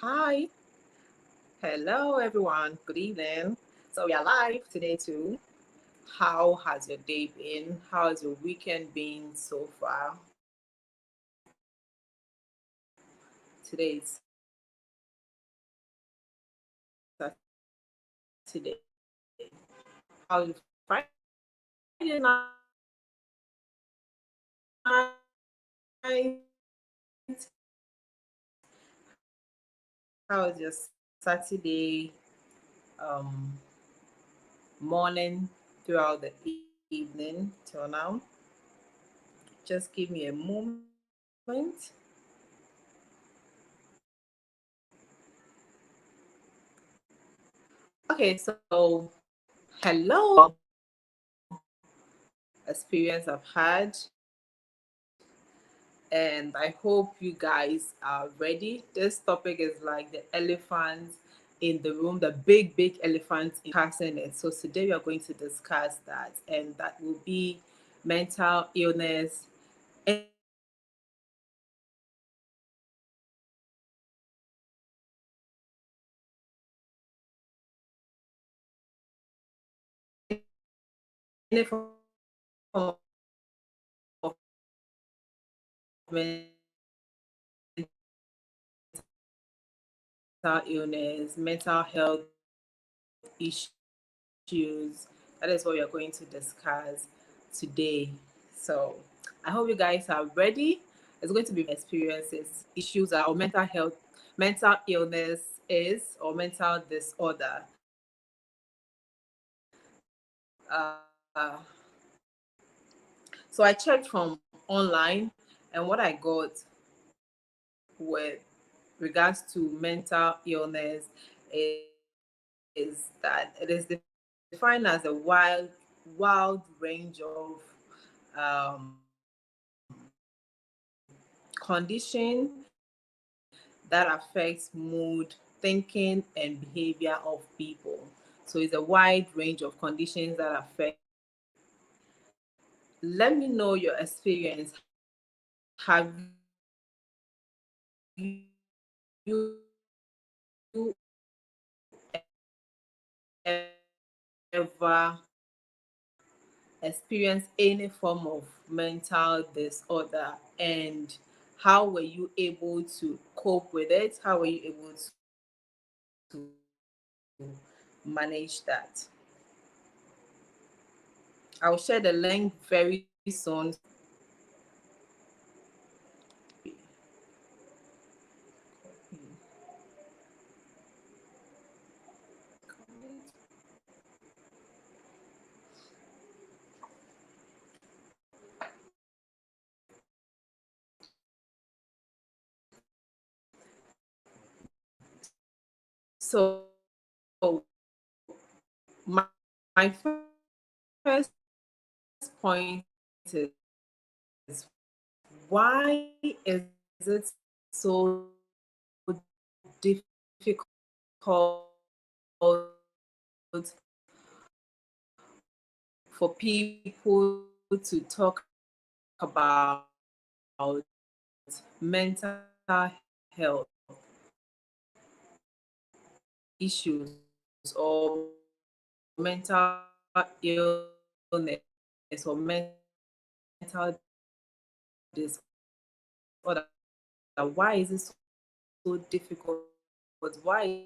Hi, hello everyone. Good evening. So we are live today too. How has your day been? How has your weekend been so far? Today is Saturday. How is Friday night? How is your Saturday um, morning throughout the evening till now? Just give me a moment. Okay, so hello experience I've had, and I hope you guys are ready. This topic is like the elephant in the room, the big elephant in casting it. So today we are going to discuss that, and that will be mental illness. Any form of mental illness, mental health issues. That is what we are going to discuss today. So I hope you guys are ready. It's going to be experiences, issues, or mental health, mental illness is, or mental disorder. Uh, so I checked from online, and what I got with regards to mental illness is, is that it is defined as a wild range of um, condition that affects mood, thinking, and behavior of people. So it's a wide range of conditions that affect. Let me know your experience. Have you ever experienced any form of mental disorder, and how were you able to cope with it? How were you able to manage that? I'll share the link very soon. So my, my first point is, why is it so difficult for people to talk about mental health issues or mental illness or mental disorder? Why is it so difficult? Why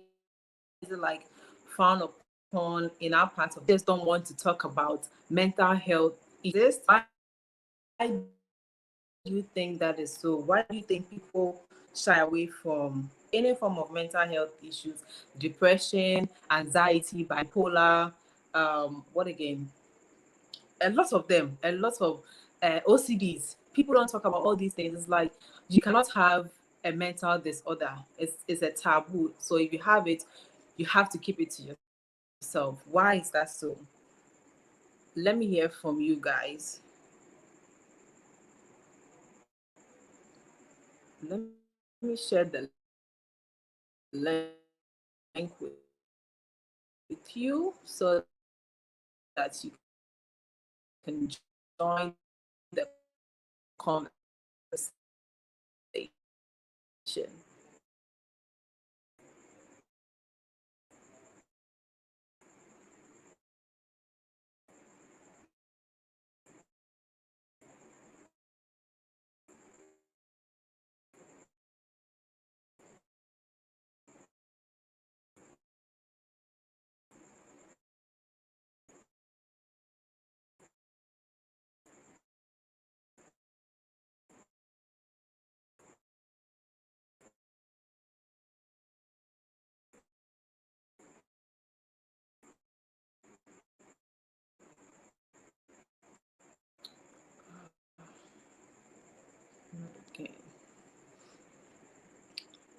is it like frowned upon in our part of just don't want to talk about mental health? Is this why do you think that is so? Why do you think people shy away from any form of mental health issues, depression, anxiety, bipolar, what again? A lot of them, a lot of OCDs. People don't talk about all these things. It's like you cannot have a mental disorder. It's a taboo. So if you have it, you have to keep it to yourself. Why is that so? Let me hear from you guys. Let me share the link with you so that you can join the conversation.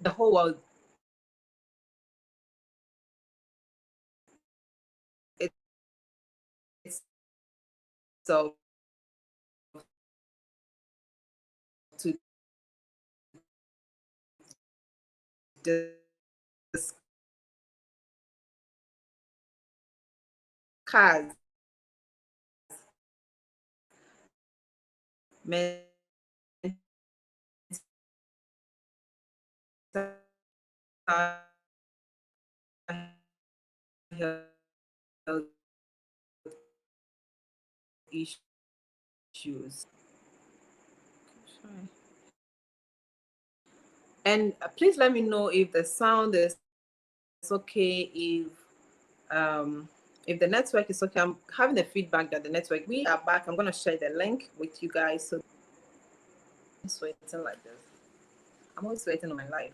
the whole world, itself to discuss mental health issues. And please let me know if the sound is okay, if the network is okay. I'm having the feedback that the network. We are back. I'm gonna share the link with you guys. So I'm sweating like this. I'm always sweating on my life.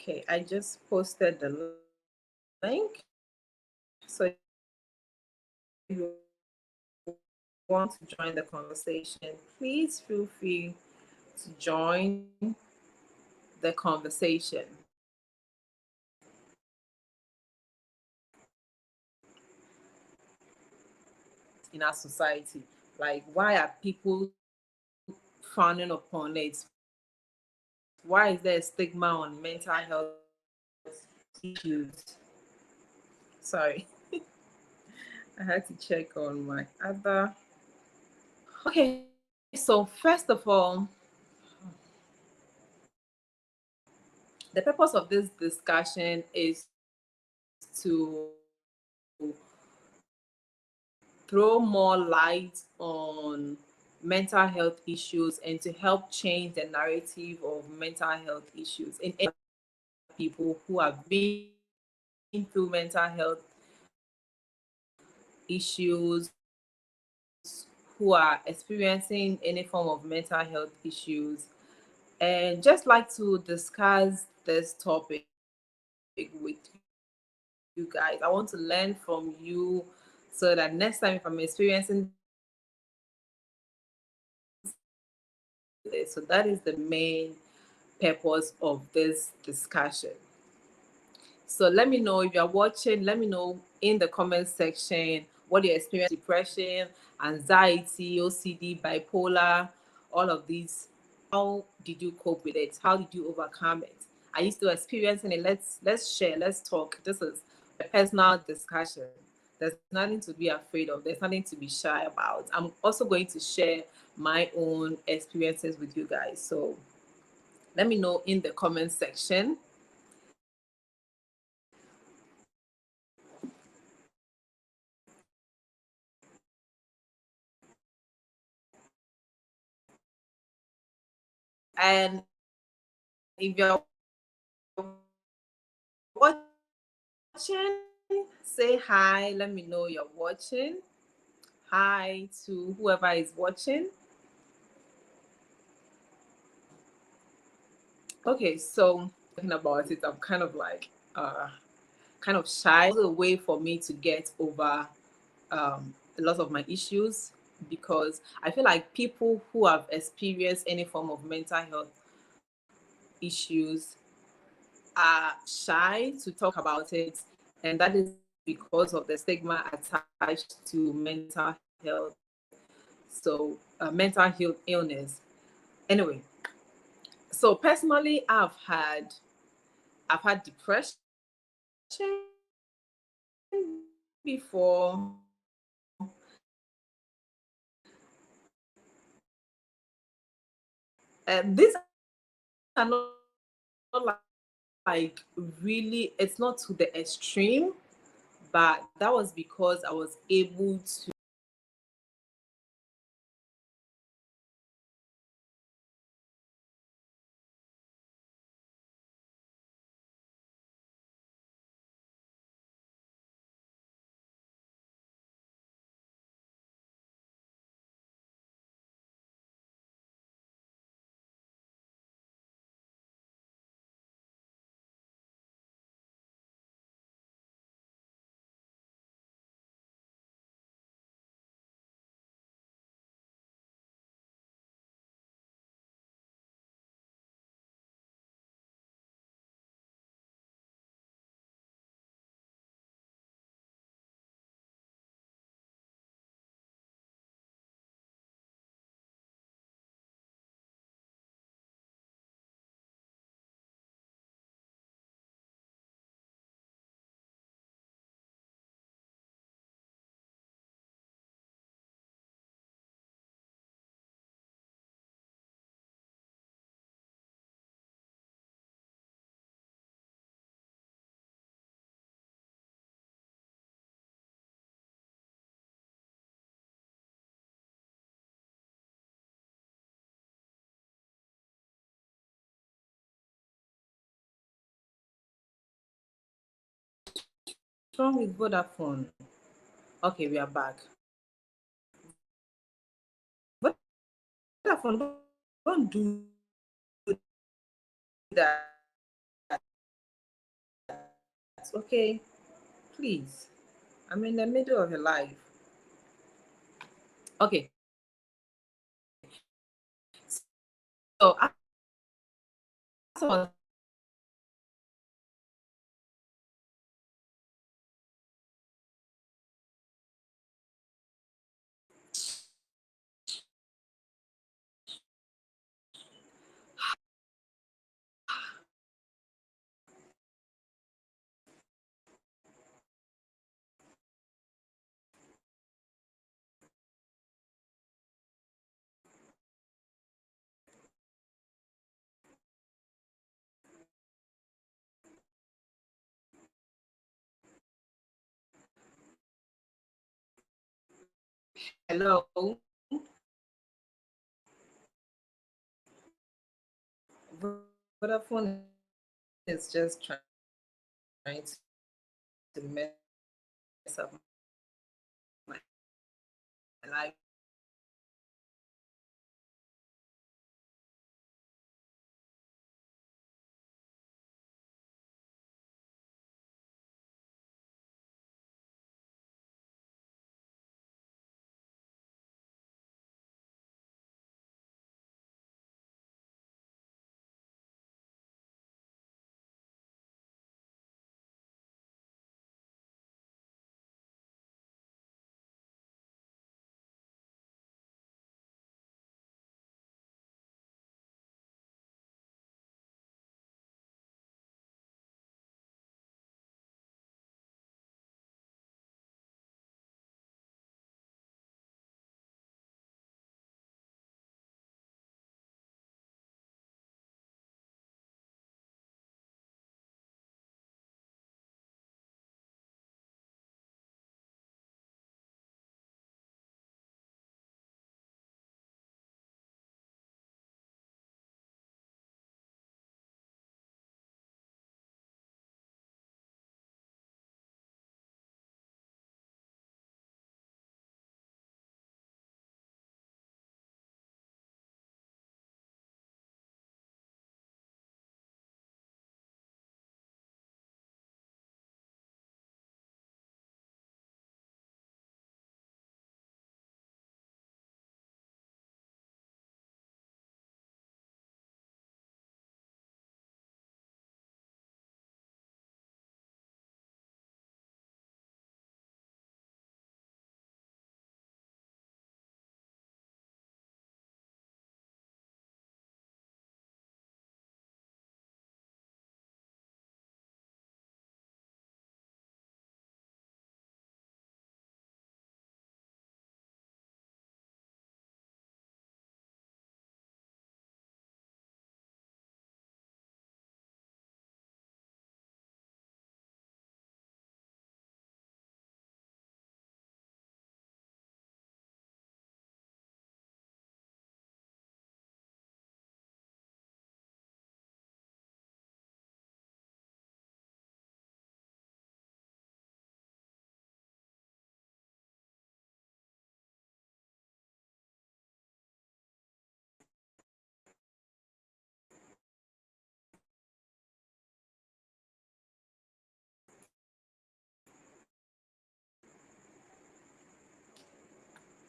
Okay, I just posted the link. So if you want to join the conversation, please feel free to join the conversation. In our society, like, why are people frowning upon it? Why is there a stigma on mental health issues? Sorry, I had to check on my other. Okay, so first of all, the purpose of this discussion is to throw more light on mental health issues and to help change the narrative of mental health issues in people who have been through mental health issues, who are experiencing any form of mental health issues, and just like to discuss this topic with you guys. I want to learn from you so that next time if I'm experiencing this, so that is the main purpose of this discussion. So let me know if you're watching. Let me know in the comment section what you experience: depression, anxiety, OCD, bipolar, all of these. How did you cope with it? How did you overcome it? Are you still experiencing it? Let's share. Let's talk. This is a personal discussion. There's nothing to be afraid of. There's nothing to be shy about. I'm also going to share my own experiences with you guys. So let me know in the comment section. And if you're watching, say hi. Let me know you're watching. Hi to whoever is watching. Okay, so talking about it, I'm kind of like kind of shy. It's a way for me to get over a lot of my issues because I feel like people who have experienced any form of mental health issues are shy to talk about it, and that is because of the stigma attached to mental health. So, mental health illness. Anyway, so personally, I've had depression before. These are not like really. It's not to the extreme, but that was because I was able to wrong with Vodafone? Okay, we are back. Vodafone, don't do that. Okay, please. I'm in the middle of a live. Okay, so as I was hello, Vodafone is just trying to mess up my life.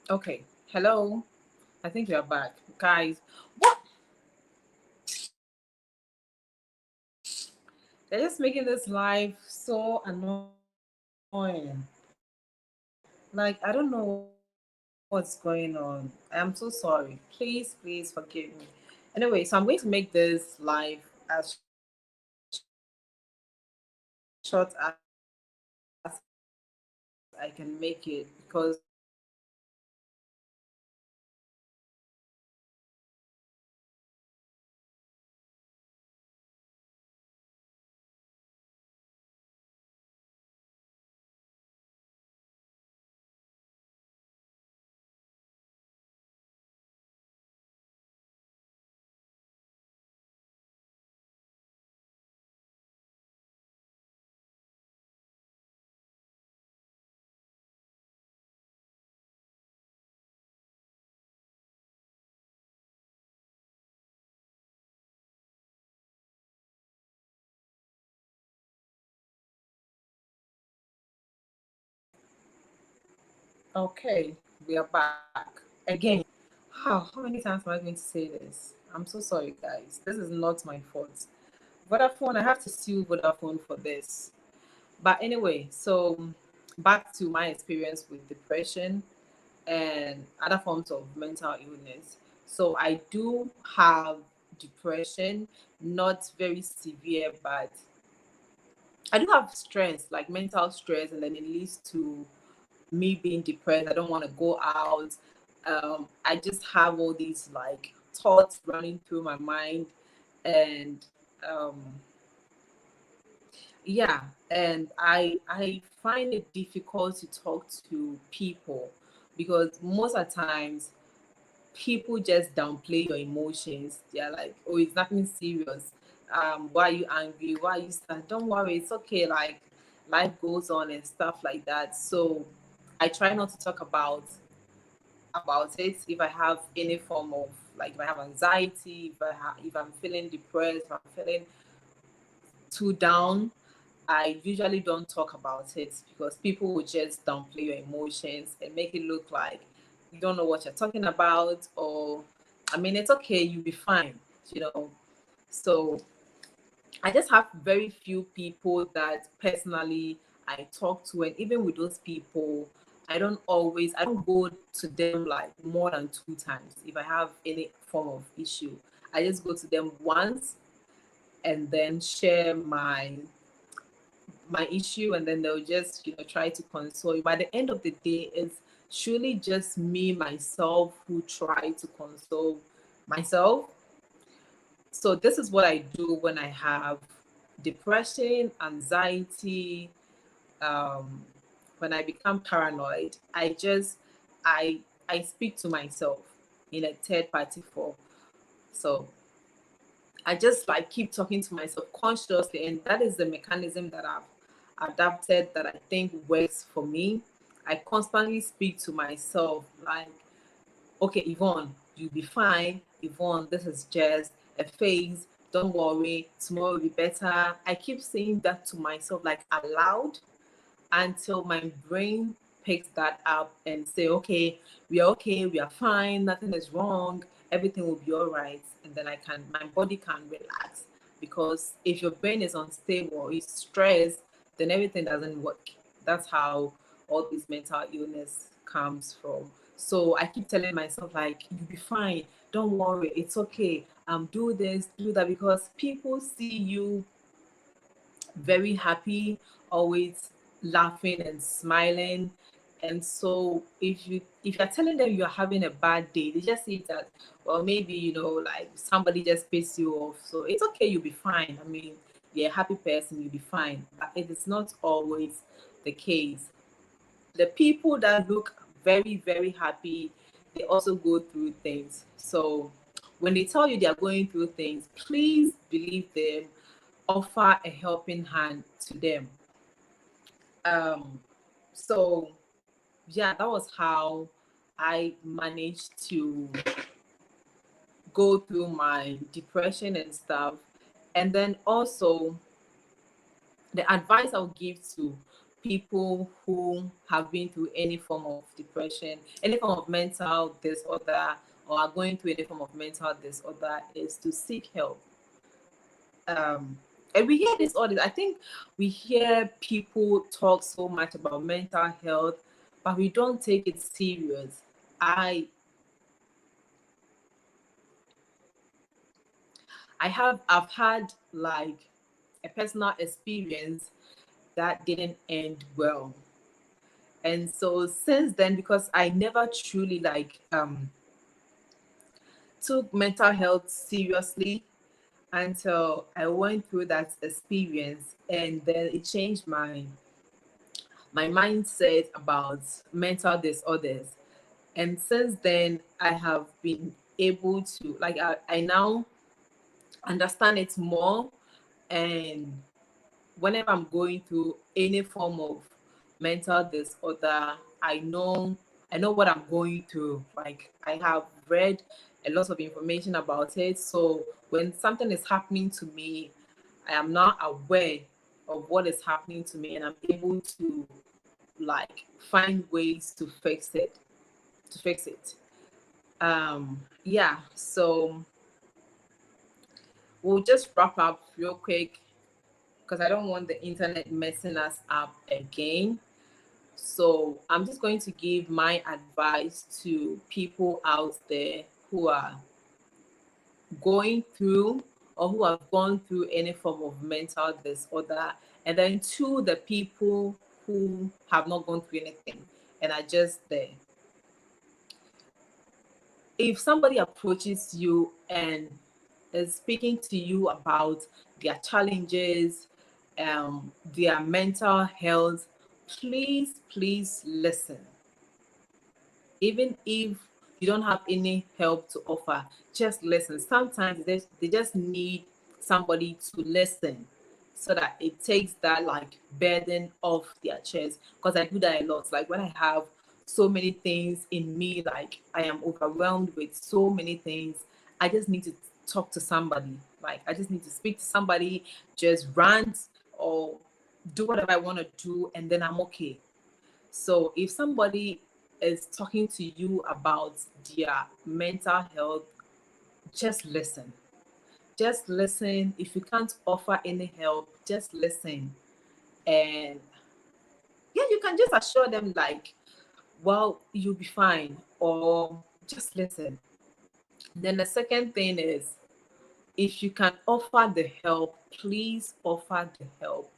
Okay, hello. I think we are back, guys. What? They're just making this live so annoying. Like, I don't know what's going on. I'm so sorry. Please forgive me. Anyway, so I'm going to make this live as short as I can make it because Okay, we are back again. How many times am I going to say this? I'm so sorry, guys. This is not my fault. Vodafone, I have to sue Vodafone for this. But anyway, so back to my experience with depression and other forms of mental illness. So I do have depression, not very severe, but I do have stress, like mental stress, and then it leads to me being depressed. I don't want to go out. I just have all these like thoughts running through my mind, and um, yeah, and I find it difficult to talk to people because most of the times people just downplay your emotions. They're like, oh, it's nothing serious. Why are you angry? Why are you sad? Don't worry, it's okay. Like life goes on and stuff like that. So I try not to talk about it if I have any form of like if I have anxiety, if I'm feeling depressed, if I'm feeling too down, I usually don't talk about it because people will just downplay your emotions and make it look like you don't know what you're talking about, or I mean, it's okay, you'll be fine, you know. So I just have very few people that personally I talk to, and even with those people, I don't go to them like more than 2 times if I have any form of issue. I just go to them once and then share my issue, and then they'll just try to console you. By the end of the day, it's surely just me myself who try to console myself. So this is what I do when I have depression, anxiety, um, when I become paranoid. I speak to myself in a third party form. So I just like keep talking to myself consciously, and that is the mechanism that I've adapted that I think works for me. I constantly speak to myself like, okay, Yvonne, you'll be fine. Yvonne, this is just a phase. Don't worry, tomorrow will be better. I keep saying that to myself like aloud until my brain picks that up and say, okay, we are fine, nothing is wrong, everything will be all right. And then my body can relax. Because if your brain is unstable, it's stressed, then everything doesn't work. That's how all this mental illness comes from. So I keep telling myself like, you'll be fine, don't worry, it's okay. Do this, do that, because people see you very happy, always laughing and smiling. And so if you're telling them you're having a bad day, they just see that, well, maybe, like somebody just pissed you off. So it's okay, you'll be fine. I mean, you're a happy person, you'll be fine. But it is not always the case. The people that look very, very happy, they also go through things. So when they tell you they are going through things, please believe them, offer a helping hand to them. Um, so yeah, that was how I managed to go through my depression and stuff. And then also the advice I'll give to people who have been through any form of depression, any form of mental disorder, or are going through any form of mental disorder is to seek help. And we hear this all this. I think we hear people talk so much about mental health, but we don't take it serious. I I've had like a personal experience that didn't end well. And so since then, because I never truly like took mental health seriously until I went through that experience, and then it changed my mindset about mental disorders. And since then, I have been able to, like, I now understand it more. And whenever I'm going through any form of mental disorder, I know what I'm going through. Like, I have read a lot of information about it. So when something is happening to me, I am now aware of what is happening to me, and I'm able to like find ways to fix it. To fix it. Yeah. So we'll just wrap up real quick because I don't want the internet messing us up again. So I'm just going to give my advice to people out there who are going through or who have gone through any form of mental disorder, and then to the people who have not gone through anything and are just there. If somebody approaches you and is speaking to you about their challenges, their mental health, please listen. Even if you don't have any help to offer, just listen. Sometimes they just need somebody to listen so that it takes that like burden off their chest. Because I do that a lot. Like when I have so many things in me, like I am overwhelmed with so many things, I just need to talk to somebody. Like I just need to speak to somebody, just rant or do whatever I want to do, and then I'm okay. So if somebody is talking to you about their mental health, just listen. Just listen. If you can't offer any help, just listen. And yeah, you can just assure them, like, well, you'll be fine, or just listen. Then the second thing is, if you can offer the help, please offer the help.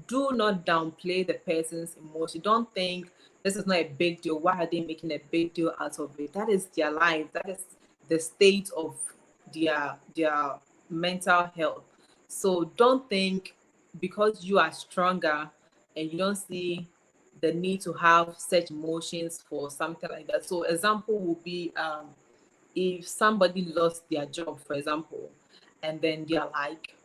Do not downplay the person's emotion. Don't think this is not a big deal. Why are they making a big deal out of it? That is their life. That is the state of their mental health. So don't think because you are stronger and you don't see the need to have such emotions for something like that. So example would be if somebody lost their job, for example, and then they're like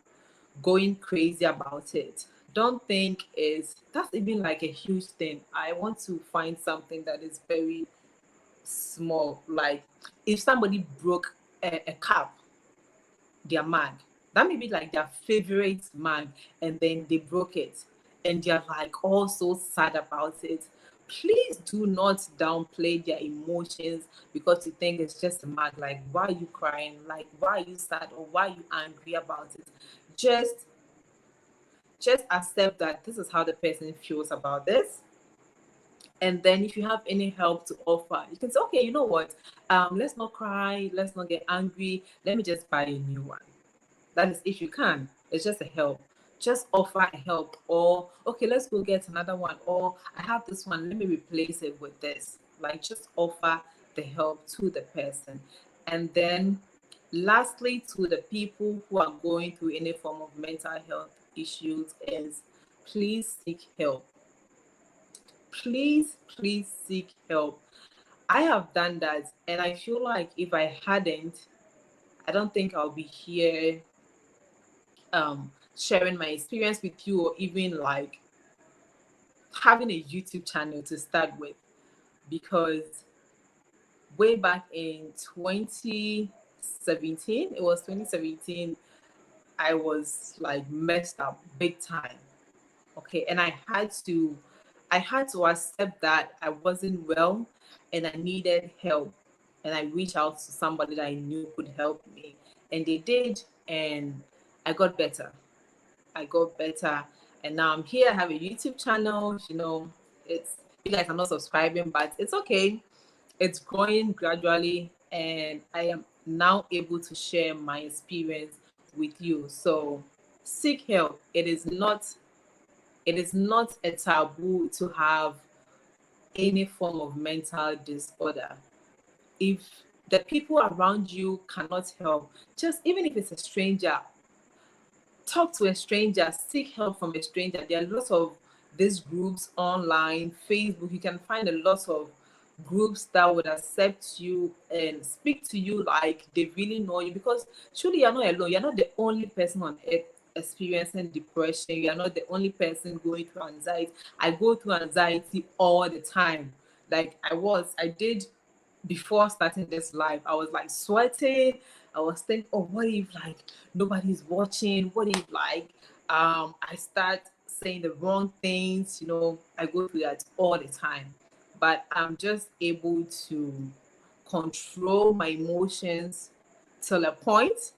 going crazy about it. Don't think is that's even like a huge thing. I want to find something that is very small. Like if somebody broke a cup, their mag, that may be like their favorite mag, and then they broke it and they're like all so sad about it. Please do not downplay their emotions because you think it's just a mag. Like, why are you crying? Like, why are you sad or why are you angry about it? Just just accept that this is how the person feels about this. And then if you have any help to offer, you can say, okay, you know what, let's not cry, let's not get angry, let me just buy a new one. That is if you can. It's just a help. Just offer a help. Or okay, let's go get another one. Or I have this one, let me replace it with this. Like just offer the help to the person. And then lastly, to the people who are going through any form of mental health issues, is please seek help. Please seek help. I have done that, and I feel like if I hadn't, I don't think I'll be here sharing my experience with you, or even like having a YouTube channel to start with. Because way back in 2017, it was 2017, I was like messed up big time. Okay, and I had to accept that I wasn't well and I needed help, and I reached out to somebody that I knew could help me, and they did, and I got better. I got better, and now I'm here. I have a YouTube channel. It's you guys are not subscribing, but it's okay. It's growing gradually, and I am now able to share my experience with you. So seek help. It is not a taboo to have any form of mental disorder. If the people around you cannot help, just even if it's a stranger, talk to a stranger, seek help from a stranger. There are lots of these groups online, Facebook. You can find a lot of groups that would accept you and speak to you like they really know you, because truly you're not alone. You're not the only person on earth experiencing depression. You're not the only person going through anxiety. I go through anxiety all the time. Like I did before starting this live. I was like sweating. I was thinking, oh, what if like nobody's watching? What if like I start saying the wrong things. I go through that all the time, but I'm just able to control my emotions till a point,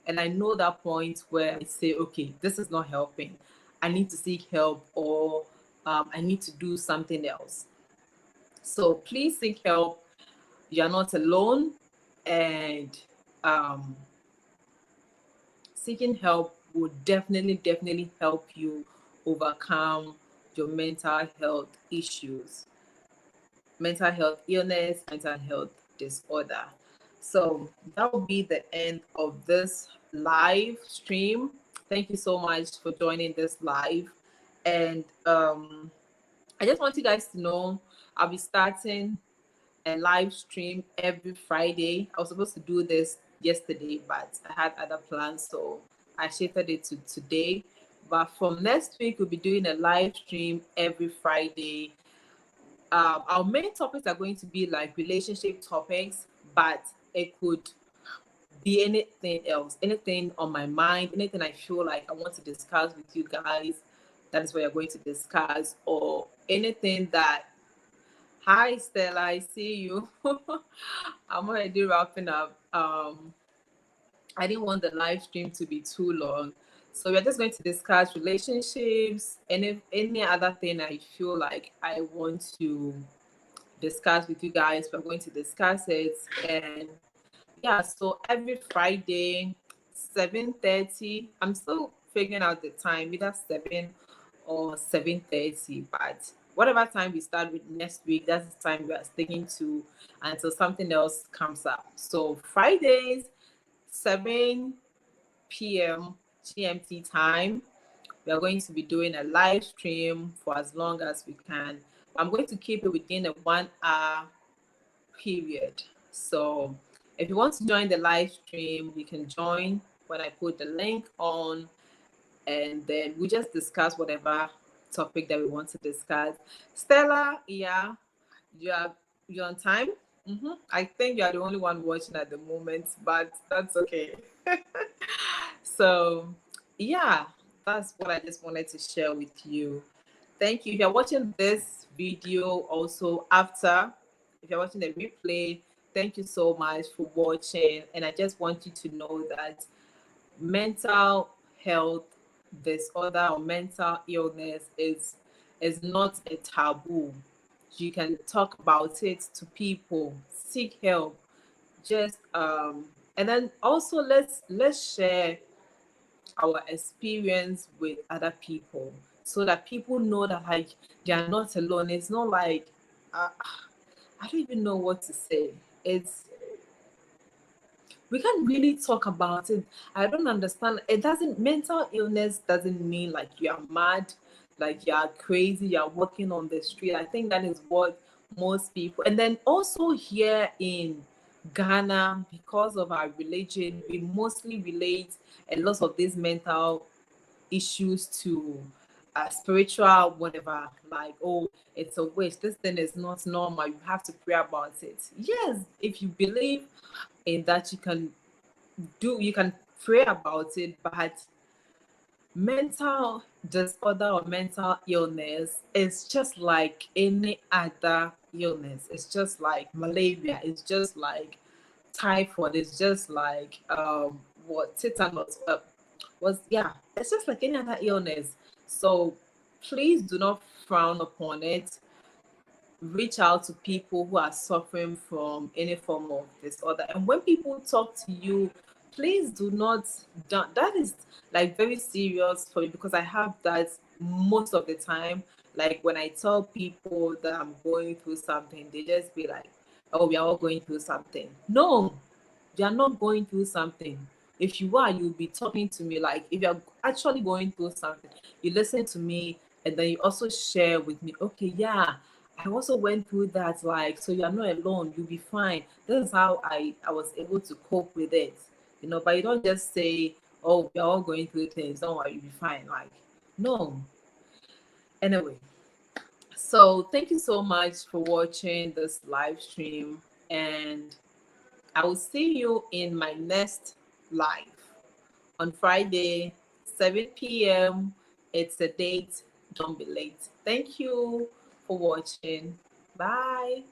and I know that point where I say, okay, this is not helping. I need to seek help, or I need to do something else. So please seek help. You're not alone, and um, seeking help will definitely help you overcome your mental health issues, mental health illness, mental health disorder. So that will be the end of this live stream. Thank you so much for joining this live. And I just want you guys to know I'll be starting a live stream every Friday. I was supposed to do this yesterday, but I had other plans, so I shifted it to today. But from next week, we'll be doing a live stream every Friday. Our main topics are going to be like relationship topics, but it could be anything else, anything on my mind, anything I feel like I want to discuss with you guys. That is what you're going to discuss, or anything that. Hi, Stella. I see you. I'm already wrapping up. I didn't want the live stream to be too long, so we're just going to discuss relationships and if any other thing I feel like I want to discuss with you guys. We're going to discuss it, and yeah. So every Friday, 7:30. I'm still figuring out the time, either 7 or 7:30. But whatever time we start with next week, that's the time we are sticking to until something else comes up. So Fridays, 7 p.m. GMT time, we are going to be doing a live stream for as long as we can. I'm going to keep it within a 1 hour period. So if you want to join the live stream, you can join when I put the link on, and then we just discuss whatever topic that we want to discuss. Stella, yeah, you're on time. I think you're the only one watching at the moment, but that's okay. So yeah, that's what I just wanted to share with you. Thank you. If you're watching this video also after, if you're watching the replay, thank you so much for watching. And I just want you to know that mental health disorder or mental illness is not a taboo. You can talk about it to people, seek help. Just and then also let's share our experience with other people, so that people know that like they are not alone. It's not like uh, I don't even know what to say. It's We can't really talk about it. I don't understand. It doesn't Mental illness doesn't mean like you are mad, like you are crazy, you are walking on the street. I think that is what most people, and then also here in Ghana, because of our religion, we mostly relate a lot of these mental issues to spiritual whatever, like, oh, it's a wish, this thing is not normal, you have to pray about it. Yes, if you believe in that, you can pray about it, but mental disorder or mental illness is just like any other illness. It's just like malaria, it's just like typhoid, it's just like what tetanus was yeah, it's just like any other illness. So please do not frown upon it. Reach out to people who are suffering from any form of disorder. And when people talk to you, please do not, that is like very serious for you, because I have that most of the time. Like when I tell people that I'm going through something, they just be like, oh, we are all going through something. No, you are not going through something. If you are, you'll be talking to me. Like if you're actually going through something, you listen to me, and then you also share with me, okay, yeah, I also went through that. Like, so you're not alone, you'll be fine. This is how I was able to cope with it. But you don't just say, oh, we're all going through things, don't worry, you'll be fine. Like, no. Anyway, so thank you so much for watching this live stream, and I will see you in my next live on Friday, 7 p.m. It's a date. Don't be late. Thank you for watching. Bye.